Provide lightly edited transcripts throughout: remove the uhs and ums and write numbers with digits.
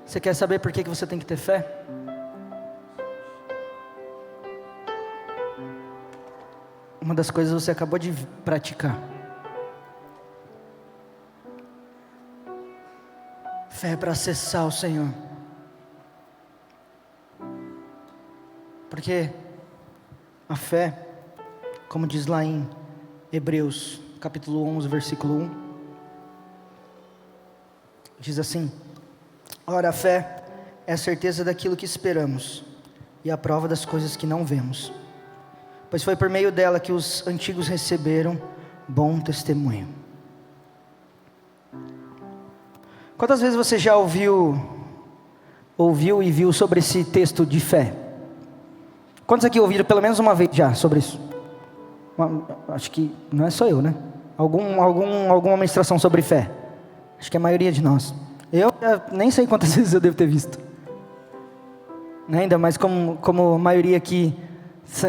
Você quer saber por que você tem que ter fé? Uma das coisas você acabou de praticar. Fé é para acessar o Senhor. Porque a fé, como diz lá em Hebreus, capítulo 11, versículo 1, diz assim: ora, a fé é a certeza daquilo que esperamos e a prova das coisas que não vemos, pois foi por meio dela que os antigos receberam bom testemunho. Quantas vezes você já ouviu e viu sobre esse texto de fé? Quantos aqui ouviram pelo menos uma vez já sobre isso? Acho que não é só eu, né? Alguma ministração sobre fé? Acho que a maioria de nós. Eu nem sei quantas vezes eu devo ter visto. Ainda mais como a maioria aqui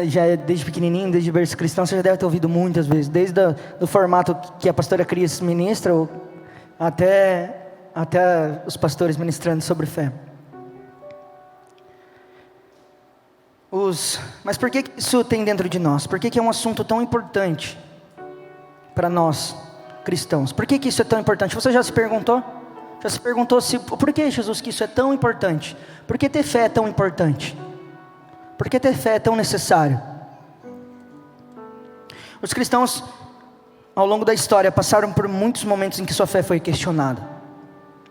já é desde pequenininho, desde berço cristão, você já deve ter ouvido muitas vezes. Desde do formato que a pastora Cris ministra, até os pastores ministrando sobre fé. Mas por que isso tem dentro de nós? Por que é um assunto tão importante para nós cristãos? Por que isso é tão importante? Você já se perguntou? Já se perguntou por que, Jesus, que isso é tão importante? Por que ter fé é tão importante? Por que ter fé é tão necessário? Os cristãos, ao longo da história, passaram por muitos momentos em que sua fé foi questionada.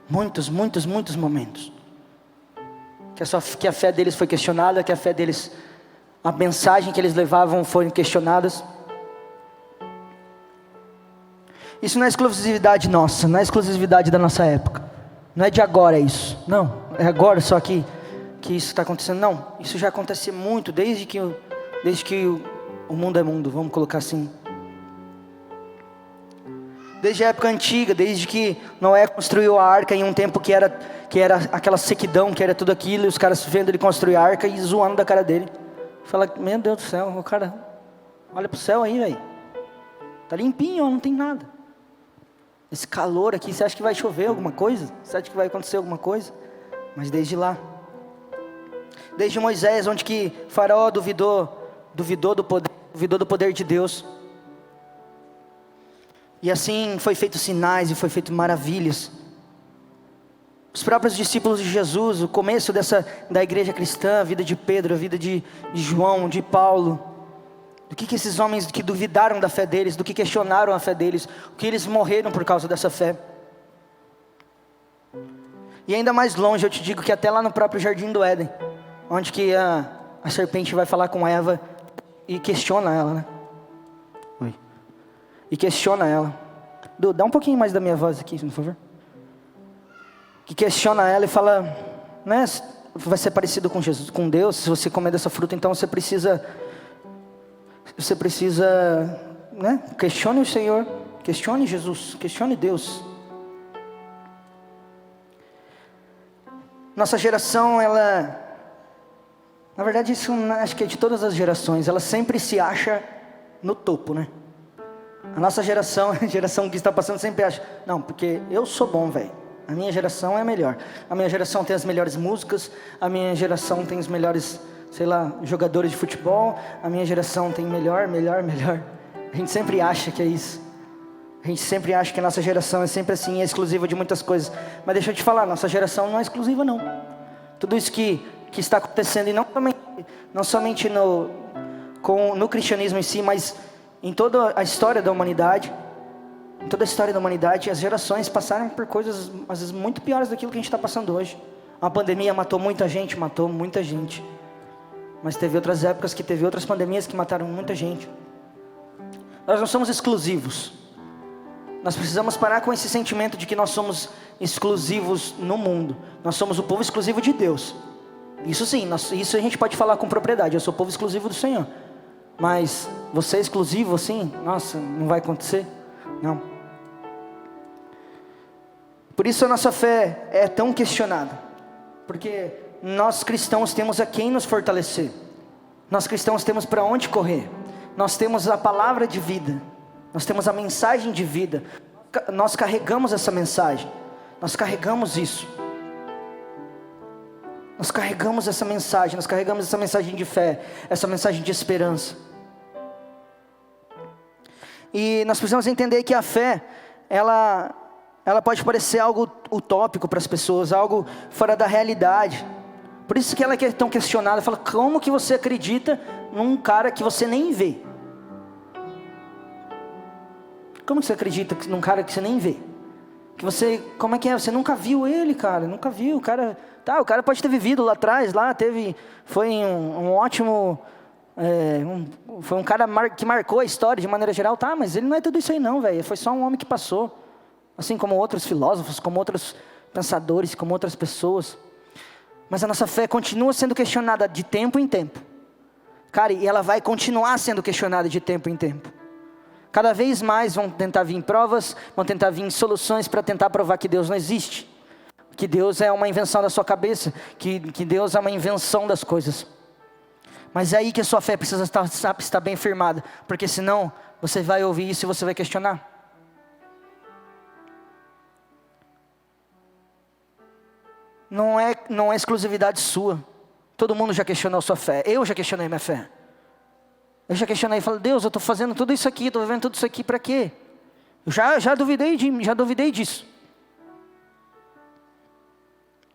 Muitos momentos. Que a fé deles foi questionada, que a fé deles, a mensagem que eles levavam foram questionadas. Isso não é exclusividade nossa, não é exclusividade da nossa época. Não é de agora isso, não. É agora só que isso está acontecendo. Não, isso já acontece muito, desde que o mundo é mundo, vamos colocar assim. Desde a época antiga, desde que Noé construiu a arca em um tempo que era aquela sequidão, que era tudo aquilo, e os caras vendo ele construir a arca e zoando da cara dele. Fala, meu Deus do céu, o cara, olha pro céu aí, velho. Tá limpinho, não tem nada. Esse calor aqui, você acha que vai chover alguma coisa? Você acha que vai acontecer alguma coisa? Mas desde lá. Desde Moisés, onde que Faraó duvidou do poder de Deus. E assim foi feito sinais e foi feito maravilhas. Os próprios discípulos de Jesus, o começo da igreja cristã, a vida de Pedro, a vida de João, de Paulo, do que esses homens que duvidaram da fé deles, do que questionaram a fé deles, o que eles morreram por causa dessa fé. E ainda mais longe, eu te digo que até lá no próprio Jardim do Éden, onde que a serpente vai falar com Eva e questiona ela, né? E questiona ela. Dá um pouquinho mais da minha voz aqui, por favor. Que questiona ela e fala, né, vai ser parecido com Jesus, com Deus. Se você comer dessa fruta, então você precisa, né, questione o Senhor, questione Jesus, questione Deus. Nossa geração, na verdade isso acho que é de todas as gerações, ela sempre se acha no topo, né? A nossa geração, a geração que está passando sempre acha, não, porque eu sou bom, velho. A minha geração é a melhor. A minha geração tem as melhores músicas. A minha geração tem os melhores, sei lá, jogadores de futebol. A minha geração tem melhor. A gente sempre acha que é isso. A gente sempre acha que a nossa geração é sempre assim, é exclusiva de muitas coisas. Mas deixa eu te falar, nossa geração não é exclusiva não. Tudo isso que está acontecendo, e não somente no cristianismo em si, mas em toda a história da humanidade. Em toda a história da humanidade, as gerações passaram por coisas, às vezes, muito piores daquilo que a gente está passando hoje. A pandemia matou muita gente. Mas teve outras épocas que teve outras pandemias que mataram muita gente. Nós não somos exclusivos. Nós precisamos parar com esse sentimento de que nós somos exclusivos no mundo. Nós somos o povo exclusivo de Deus. Isso sim, isso a gente pode falar com propriedade. Eu sou o povo exclusivo do Senhor. Mas você é exclusivo assim? Nossa, não vai acontecer? Não. Por isso a nossa fé é tão questionada. Porque nós cristãos temos a quem nos fortalecer. Nós cristãos temos para onde correr. Nós temos a palavra de vida. Nós temos a mensagem de vida. Nós carregamos essa mensagem. Nós carregamos isso. Nós carregamos essa mensagem, nós carregamos essa mensagem de fé, essa mensagem de esperança. E nós precisamos entender que a fé, ela pode parecer algo utópico para as pessoas, algo fora da realidade. Por isso que ela é tão questionada, fala, como que você acredita num cara que você nem vê? Como que você acredita num cara que você nem vê? Que você, como é que é? Você nunca viu ele, cara, nunca viu, o cara... Tá, o cara pode ter vivido lá atrás, foi um ótimo, foi um cara que marcou a história de maneira geral, tá, mas ele não é tudo isso aí não, velho, foi só um homem que passou, assim como outros filósofos, como outros pensadores, como outras pessoas, mas a nossa fé continua sendo questionada de tempo em tempo, cara, e ela vai continuar sendo questionada de tempo em tempo, cada vez mais vão tentar vir provas, vão tentar vir soluções para tentar provar que Deus não existe, que Deus é uma invenção da sua cabeça, que Deus é uma invenção das coisas. Mas é aí que a sua fé precisa estar bem firmada, porque senão você vai ouvir isso e você vai questionar. Não é exclusividade sua. Todo mundo já questionou a sua fé. Eu já questionei minha fé. Eu já questionei e falei, Deus, eu estou fazendo tudo isso aqui, estou vivendo tudo isso aqui para quê? Eu já duvidei disso.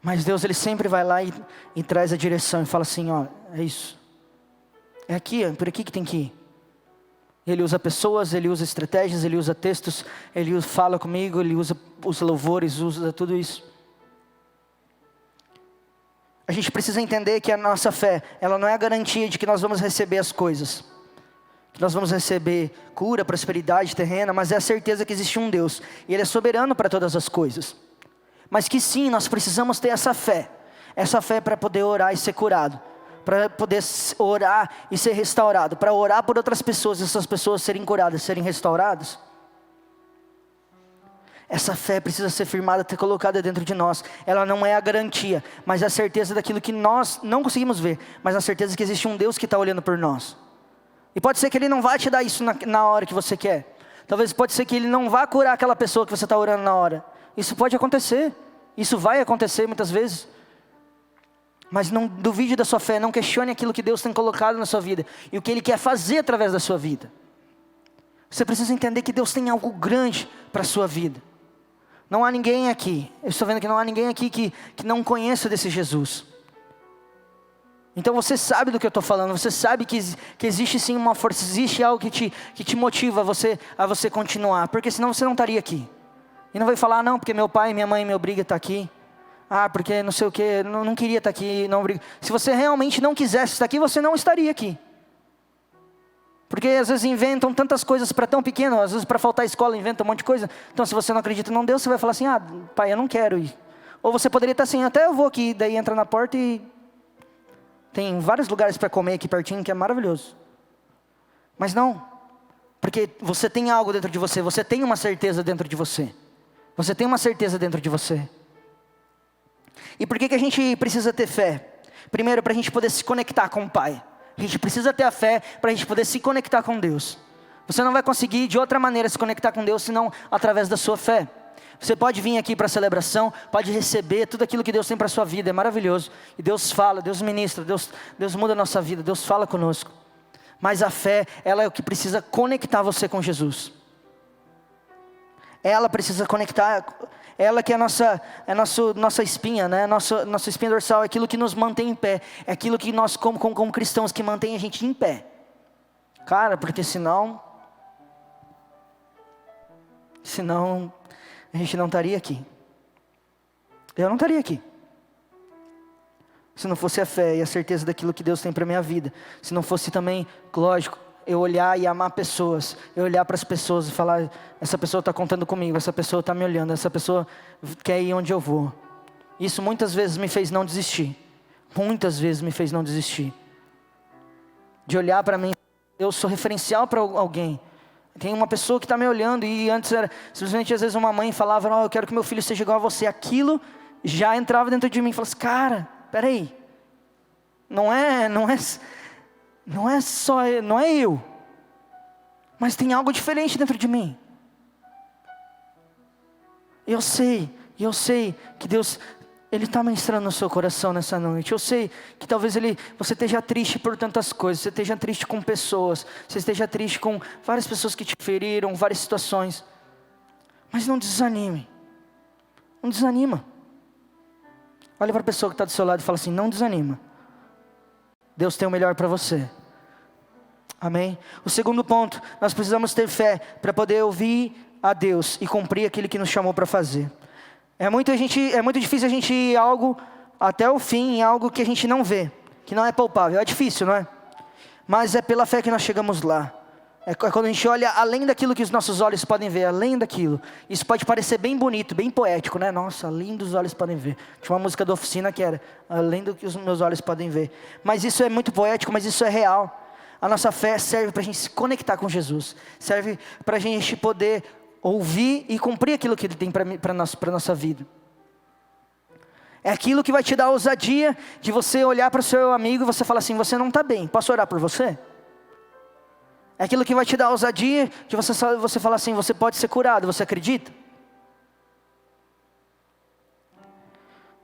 Mas Deus, Ele sempre vai lá e traz a direção e fala assim, ó, é isso. É aqui, é por aqui que tem que ir. Ele usa pessoas, Ele usa estratégias, Ele usa textos, Ele fala comigo, Ele usa os louvores, usa tudo isso. A gente precisa entender que a nossa fé, ela não é a garantia de que nós vamos receber as coisas. Que nós vamos receber cura, prosperidade terrena, mas é a certeza que existe um Deus. E Ele é soberano para todas as coisas. Mas que sim, nós precisamos ter essa fé para poder orar e ser curado, para poder orar e ser restaurado, para orar por outras pessoas, essas pessoas serem curadas, serem restauradas. Essa fé precisa ser firmada, ser colocada dentro de nós. Ela não é a garantia, mas é a certeza daquilo que nós não conseguimos ver, mas a certeza que existe um Deus que está olhando por nós. E pode ser que Ele não vá te dar isso na hora que você quer. Talvez pode ser que Ele não vá curar aquela pessoa que você está orando na hora. Isso pode acontecer, isso vai acontecer muitas vezes. Mas não duvide da sua fé, não questione aquilo que Deus tem colocado na sua vida e o que Ele quer fazer através da sua vida. Você precisa entender que Deus tem algo grande para a sua vida. Não há ninguém aqui, eu estou vendo que não há ninguém aqui que não conheça desse Jesus. Então você sabe do que eu estou falando, você sabe que existe sim uma força, existe algo que te motiva a você continuar, porque senão você não estaria aqui. E não vai falar, não, porque meu pai e minha mãe me obrigam a estar aqui. Ah, porque não sei o que, não queria estar aqui, não obriga. Se você realmente não quisesse estar aqui, você não estaria aqui. Porque às vezes inventam tantas coisas para tão pequeno, às vezes para faltar escola inventam um monte de coisa. Então se você não acredita em Deus, você vai falar assim, ah, pai, eu não quero ir. Ou você poderia estar assim, até eu vou aqui, daí entra na porta e tem vários lugares para comer aqui pertinho, que é maravilhoso. Mas não, porque você tem algo dentro de você, você tem uma certeza dentro de você. Você tem uma certeza dentro de você. E por que a gente precisa ter fé? Primeiro, para a gente poder se conectar com o Pai. A gente precisa ter a fé para a gente poder se conectar com Deus. Você não vai conseguir de outra maneira se conectar com Deus, senão através da sua fé. Você pode vir aqui para a celebração, pode receber tudo aquilo que Deus tem para a sua vida, é maravilhoso. E Deus fala, Deus ministra, Deus muda a nossa vida, Deus fala conosco. Mas a fé, ela é o que precisa conectar você com Jesus. Ela precisa conectar, ela que é nossa espinha, né? Nossa espinha dorsal, é aquilo que nos mantém em pé. É aquilo que nós, como cristãos, que mantém a gente em pé. Cara, porque senão a gente não estaria aqui. Eu não estaria aqui. Se não fosse a fé e a certeza daquilo que Deus tem para a minha vida. Se não fosse também, lógico, eu olhar e amar pessoas, eu olhar para as pessoas e falar, essa pessoa está contando comigo, essa pessoa está me olhando, essa pessoa quer ir onde eu vou. Isso muitas vezes me fez não desistir, muitas vezes me fez não desistir, de olhar para mim, eu sou referencial para alguém, tem uma pessoa que está me olhando, e antes era, simplesmente às vezes uma mãe falava, eu quero que meu filho seja igual a você, aquilo já entrava dentro de mim, e falava assim, cara, peraí, não é eu, mas tem algo diferente dentro de mim. Eu sei que Deus, Ele está ministrando no seu coração nessa noite. Eu sei que talvez você esteja triste por tantas coisas. Você esteja triste com pessoas. Você esteja triste com várias pessoas que te feriram, várias situações. Mas não desanime. Não desanima. Olha para a pessoa que está do seu lado e fala assim: não desanima. Deus tem o melhor para você. Amém? O segundo ponto, nós precisamos ter fé para poder ouvir a Deus e cumprir aquilo que nos chamou para fazer. É muito difícil a gente ir algo até o fim, em algo que a gente não vê, que não é palpável. É difícil, não é? Mas é pela fé que nós chegamos lá. É quando a gente olha além daquilo que os nossos olhos podem ver, além daquilo. Isso pode parecer bem bonito, bem poético, né? Nossa, além dos olhos podem ver. Tinha uma música da Oficina que era além do que os meus olhos podem ver. Mas isso é muito poético, mas isso é real. A nossa fé serve para a gente se conectar com Jesus. Serve para a gente poder ouvir e cumprir aquilo que Ele tem para a nossa vida. É aquilo que vai te dar a ousadia de você olhar para o seu amigo e você falar assim: você não está bem, posso orar por você? É aquilo que vai te dar a ousadia de você falar assim: você pode ser curado, você acredita?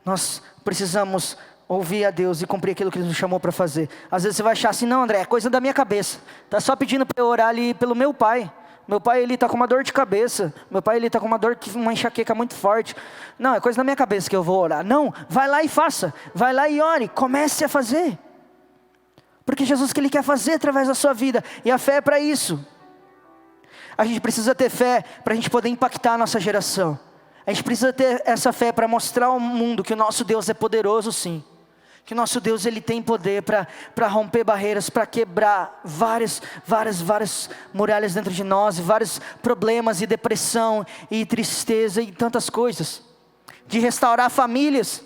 Nós precisamos ouvir a Deus e cumprir aquilo que Ele nos chamou para fazer. Às vezes você vai achar assim: não, André, é coisa da minha cabeça. Está só pedindo para eu orar ali pelo meu pai. Meu pai, ele está com uma dor de cabeça. Meu pai, ele está com uma enxaqueca muito forte. Não, é coisa da minha cabeça que eu vou orar. Não, vai lá e faça. Vai lá e ore, comece a fazer. Porque Jesus, que Ele quer fazer através da sua vida. E a fé é para isso. A gente precisa ter fé para a gente poder impactar a nossa geração. A gente precisa ter essa fé para mostrar ao mundo que o nosso Deus é poderoso, sim. Que o nosso Deus, Ele tem poder para romper barreiras, para quebrar várias muralhas dentro de nós, e vários problemas e depressão e tristeza e tantas coisas. De restaurar famílias.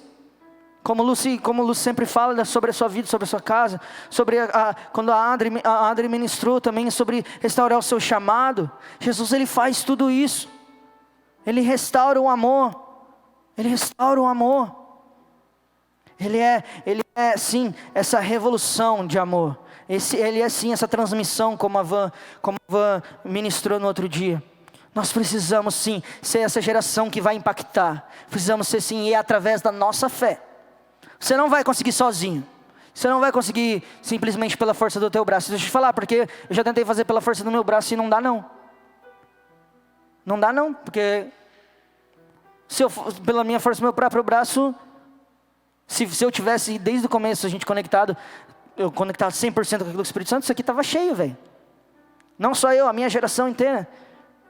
Como Lucy sempre fala sobre a sua vida, sobre a sua casa, sobre quando a Adri ministrou também sobre restaurar o seu chamado. Jesus, Ele faz tudo isso. Ele restaura o amor. Ele restaura o amor. Ele é sim essa revolução de amor. Ele é sim essa transmissão como a Van ministrou no outro dia. Nós precisamos sim ser essa geração que vai impactar. Precisamos ser sim, e é através da nossa fé. Você não vai conseguir sozinho. Você não vai conseguir simplesmente pela força do teu braço. Deixa eu te falar, porque eu já tentei fazer pela força do meu braço e não dá não. Não dá não, porque se eu pela minha força do meu próprio braço, se eu tivesse desde o começo a gente conectado, eu conectado 100% com aquilo do Espírito Santo, isso aqui estava cheio, velho. Não só eu, a minha geração inteira.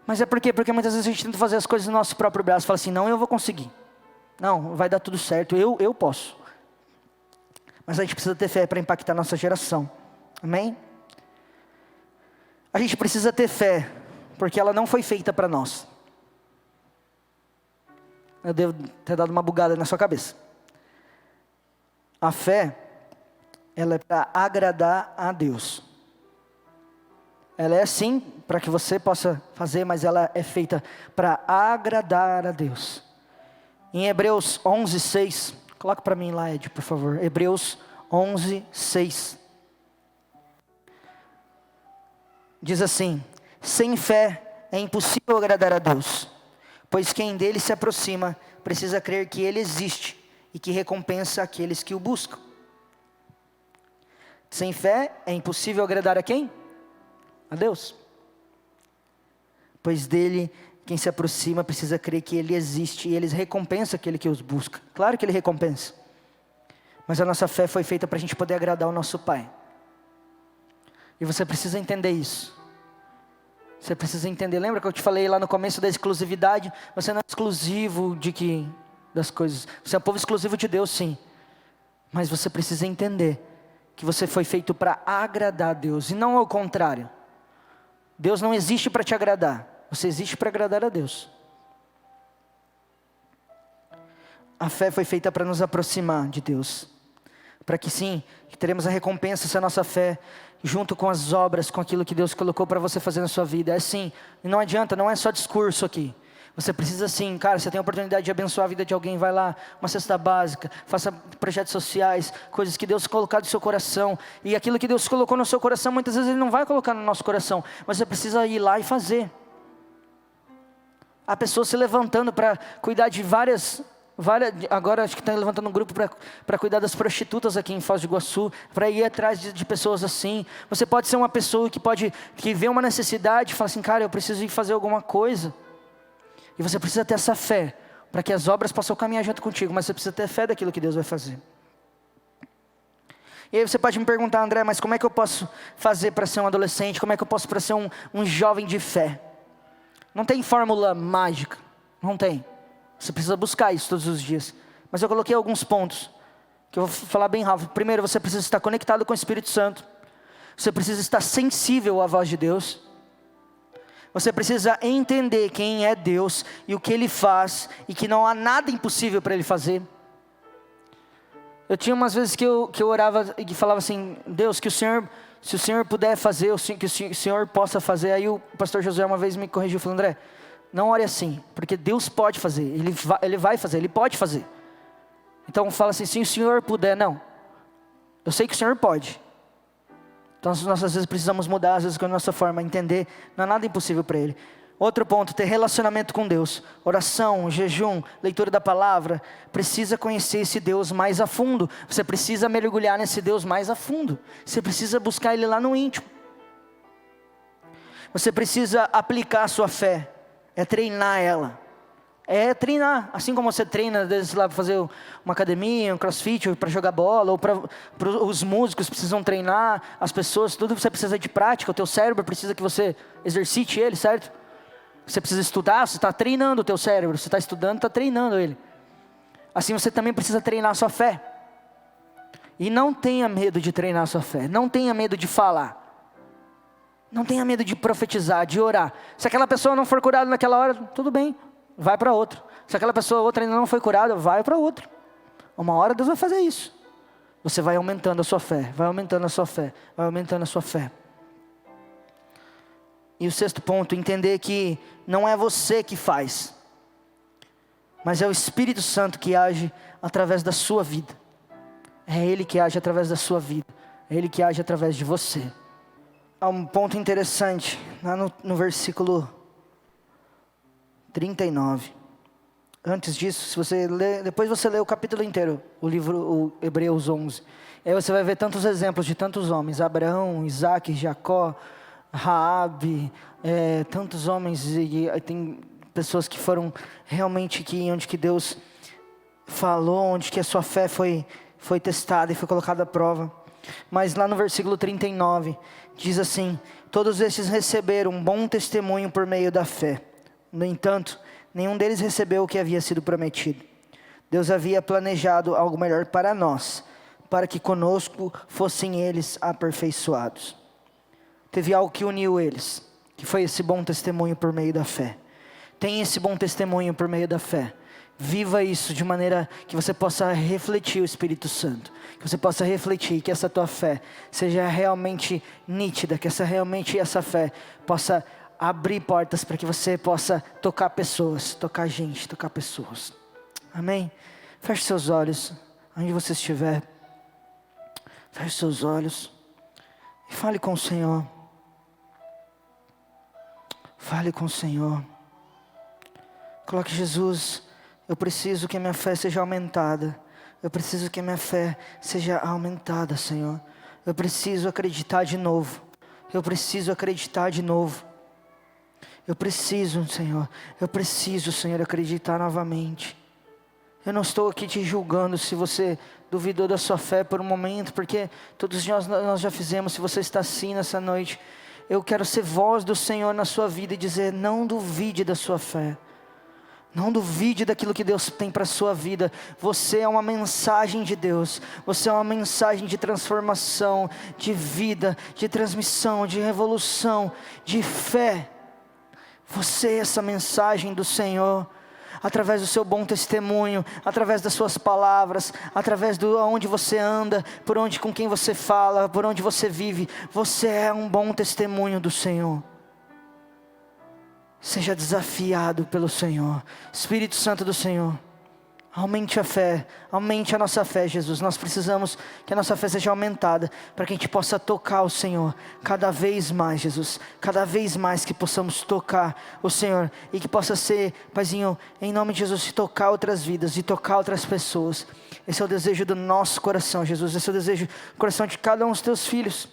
Mas é por quê? Porque muitas vezes a gente tenta fazer as coisas no nosso próprio braço. Fala assim: não, eu vou conseguir. Não, vai dar tudo certo, eu posso. Mas a gente precisa ter fé para impactar a nossa geração. Amém? A gente precisa ter fé, porque ela não foi feita para nós. Eu devo ter dado uma bugada na sua cabeça. A fé, ela é para agradar a Deus. Ela é sim para que você possa fazer, mas ela é feita para agradar a Deus. Em Hebreus 11:6, coloca para mim lá, Ed, por favor. Hebreus 11:6. Diz assim: sem fé é impossível agradar a Deus, pois quem dele se aproxima precisa crer que Ele existe e que recompensa aqueles que o buscam. Sem fé é impossível agradar a quem? A Deus. Pois dele, quem se aproxima precisa crer que Ele existe e Ele recompensa aquele que os busca. Claro que Ele recompensa. Mas a nossa fé foi feita para a gente poder agradar o nosso Pai. E você precisa entender isso. Você precisa entender. Lembra que eu te falei lá no começo da exclusividade? Você não é exclusivo das coisas. Você é um povo exclusivo de Deus, sim. Mas você precisa entender que você foi feito para agradar a Deus e não ao contrário. Deus não existe para te agradar. Você existe para agradar a Deus. A fé foi feita para nos aproximar de Deus. Para que sim, que teremos a recompensa se a nossa fé, junto com as obras, com aquilo que Deus colocou para você fazer na sua vida. É sim, e não adianta, não é só discurso aqui. Você precisa sim, cara, você tem a oportunidade de abençoar a vida de alguém, vai lá, uma cesta básica, faça projetos sociais, coisas que Deus colocou no seu coração. E aquilo que Deus colocou no seu coração, muitas vezes Ele não vai colocar no nosso coração, mas você precisa ir lá e fazer. Há pessoas se levantando para cuidar de várias Agora acho que está levantando um grupo para cuidar das prostitutas aqui em Foz do Iguaçu, para ir atrás de pessoas assim. Você pode ser uma pessoa que vê uma necessidade e fala assim, cara, eu preciso ir fazer alguma coisa. E você precisa ter essa fé, para que as obras possam caminhar junto contigo, mas você precisa ter fé daquilo que Deus vai fazer. E aí você pode me perguntar, André, mas como é que eu posso fazer para ser um adolescente? Como é que eu posso para ser um jovem de fé? Não tem fórmula mágica, não tem. Você precisa buscar isso todos os dias. Mas eu coloquei alguns pontos, que eu vou falar bem rápido. Primeiro, você precisa estar conectado com o Espírito Santo. Você precisa estar sensível à voz de Deus. Você precisa entender quem é Deus e o que Ele faz, e que não há nada impossível para Ele fazer. Eu tinha umas vezes que eu orava e falava assim, Deus, que se o Senhor puder fazer, que o Senhor possa fazer. Aí o pastor Josué uma vez me corrigiu, falou, André, não ore assim, porque Deus pode fazer, Ele vai fazer, Ele pode fazer. Então fala assim, se o Senhor puder, não. Eu sei que o Senhor pode. Então nós às vezes precisamos mudar, às vezes com a nossa forma, entender, não há nada impossível para Ele. Outro ponto, ter relacionamento com Deus. Oração, jejum, leitura da palavra. Precisa conhecer esse Deus mais a fundo. Você precisa mergulhar nesse Deus mais a fundo. Você precisa buscar Ele lá no íntimo. Você precisa aplicar a sua fé. É treinar ela. É treinar. Assim como você treina, às vezes, lá para fazer uma academia, um crossfit, ou para jogar bola, ou para os músicos precisam treinar, as pessoas, tudo você precisa de prática. O teu cérebro precisa que você exercite ele, certo? Você precisa estudar, você está treinando o teu cérebro. Você está estudando, está treinando ele. Assim você também precisa treinar a sua fé. E não tenha medo de treinar a sua fé. Não tenha medo de falar. Não tenha medo de profetizar, de orar. Se aquela pessoa não for curada naquela hora, tudo bem, vai para outra. Se aquela pessoa outra ainda não foi curada, vai para outra. Uma hora Deus vai fazer isso. Você vai aumentando a sua fé, vai aumentando a sua fé, vai aumentando a sua fé. E o sexto ponto, entender que não é você que faz, mas é o Espírito Santo que age através da sua vida. É Ele que age através da sua vida. É Ele que age através de você. Há um ponto interessante, lá no versículo 39. Antes disso, se você ler, depois você lê o capítulo inteiro, o Hebreus 11. Aí você vai ver tantos exemplos de tantos homens, Abraão, Isaac, Jacó, Raabe, tantos homens, e tem pessoas que foram realmente onde que Deus falou, onde que a sua fé foi testada e foi colocada à prova. Mas lá no versículo 39, diz assim, todos estes receberam um bom testemunho por meio da fé. No entanto, nenhum deles recebeu o que havia sido prometido. Deus havia planejado algo melhor para nós, para que conosco fossem eles aperfeiçoados. Teve algo que uniu eles, que foi esse bom testemunho por meio da fé. Tenha esse bom testemunho por meio da fé. Viva isso de maneira que você possa refletir o Espírito Santo. Que você possa refletir, que essa tua fé seja realmente nítida. Que essa fé possa abrir portas para que você possa tocar pessoas, tocar gente, tocar pessoas. Amém? Feche seus olhos, onde você estiver. Feche seus olhos e fale com o Senhor. Fale com o Senhor. Coloque Jesus, eu preciso que a minha fé seja aumentada. Eu preciso que a minha fé seja aumentada, Senhor. Eu preciso acreditar de novo. Eu preciso acreditar de novo. Eu preciso, Senhor. Eu preciso, Senhor, acreditar novamente. Eu não estou aqui te julgando se você duvidou da sua fé por um momento, porque todos nós já fizemos. Se você está assim nessa noite, eu quero ser voz do Senhor na sua vida e dizer, não duvide da sua fé. Não duvide daquilo que Deus tem para a sua vida. Você é uma mensagem de Deus. Você é uma mensagem de transformação, de vida, de transmissão, de revolução, de fé. Você é essa mensagem do Senhor. Através do seu bom testemunho, através das suas palavras, através do aonde você anda, com quem você fala, por onde você vive. Você é um bom testemunho do Senhor. Seja desafiado pelo Senhor. Espírito Santo do Senhor, Aumente a fé, aumente a nossa fé, Jesus. Nós precisamos que a nossa fé seja aumentada, para que a gente possa tocar o Senhor cada vez mais, Jesus. Cada vez mais que possamos tocar o Senhor, e que possa ser, Paizinho, em nome de Jesus, de tocar outras vidas, de tocar outras pessoas. Esse é o desejo do nosso coração, Jesus. Esse é o desejo do coração de cada um dos teus filhos.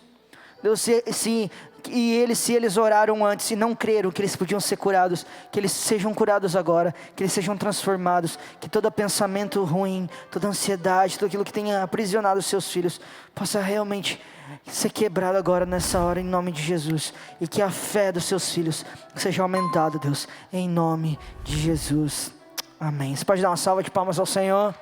Deus, se eles oraram antes e não creram que eles podiam ser curados, que eles sejam curados agora, que eles sejam transformados, que todo pensamento ruim, toda ansiedade, tudo aquilo que tenha aprisionado os seus filhos, possa realmente ser quebrado agora nessa hora, em nome de Jesus, e que a fé dos seus filhos seja aumentada, Deus, em nome de Jesus, amém. Você pode dar uma salva de palmas ao Senhor?